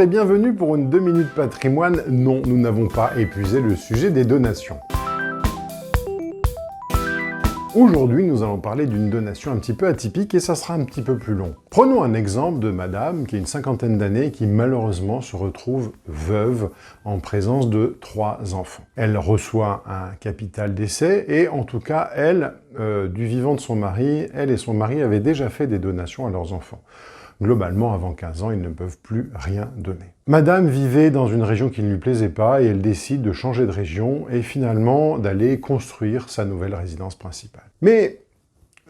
Bonjour et bienvenue pour une 2 minutes patrimoine. Non, nous n'avons pas épuisé le sujet des donations. Aujourd'hui, nous allons parler d'une donation un petit peu atypique et ça sera un petit peu plus long. Prenons un exemple de madame qui a une cinquantaine d'années et qui malheureusement se retrouve veuve en présence de 3 enfants. Elle reçoit un capital décès et en tout cas, elle, du vivant de son mari, elle et son mari avaient déjà fait des donations à leurs enfants. Globalement, avant 15 ans, ils ne peuvent plus rien donner. Madame vivait dans une région qui ne lui plaisait pas et elle décide de changer de région et finalement d'aller construire sa nouvelle résidence principale. Mais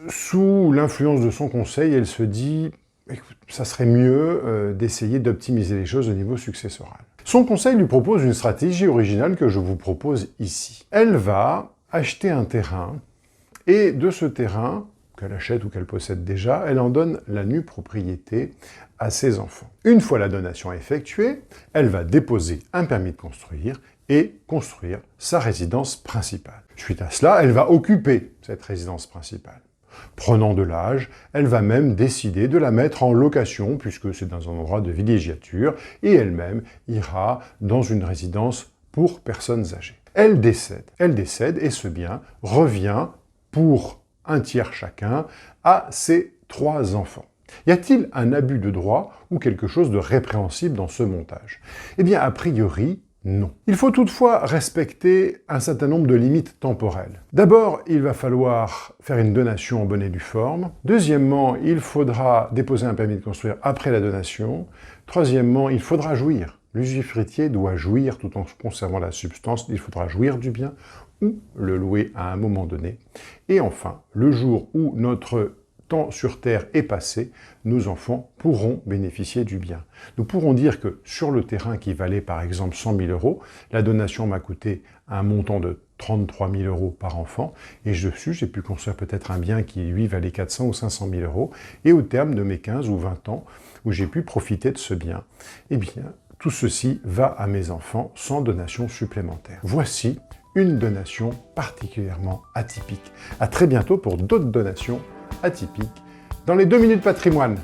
sous l'influence de son conseil, elle se dit « écoute, ça serait mieux d'essayer d'optimiser les choses au niveau successoral ». Son conseil lui propose une stratégie originale que je vous propose ici. Elle va acheter un terrain et de ce terrain, qu'elle achète ou qu'elle possède déjà, elle en donne la nue propriété à ses enfants. Une fois la donation effectuée, elle va déposer un permis de construire et construire sa résidence principale. Suite à cela, elle va occuper cette résidence principale. Prenant de l'âge, elle va même décider de la mettre en location, puisque c'est dans un endroit de villégiature, et elle-même ira dans une résidence pour personnes âgées. Elle décède et ce bien revient pour un tiers chacun, à ses 3 enfants. Y a-t-il un abus de droit ou quelque chose de répréhensible dans ce montage? Eh bien, a priori, non. Il faut toutefois respecter un certain nombre de limites temporelles. D'abord, il va falloir faire une donation en bonne et due forme. Deuxièmement, il faudra déposer un permis de construire après la donation. Troisièmement, il faudra jouir. L'usufruitier doit jouir tout en conservant la substance. Il faudra jouir du bien ou le louer à un moment donné. Et enfin, le jour où notre temps sur Terre est passé, nos enfants pourront bénéficier du bien. Nous pourrons dire que sur le terrain qui valait par exemple 100 000 €, la donation m'a coûté un montant de 33 000 € par enfant, et dessus, j'ai pu construire peut-être un bien qui, lui, valait 400 ou 500 000 €, et au terme de mes 15 ou 20 ans, où j'ai pu profiter de ce bien, eh bien, tout ceci va à mes enfants sans donation supplémentaire. Voici une donation particulièrement atypique. À très bientôt pour d'autres donations atypiques dans les 2 minutes patrimoine.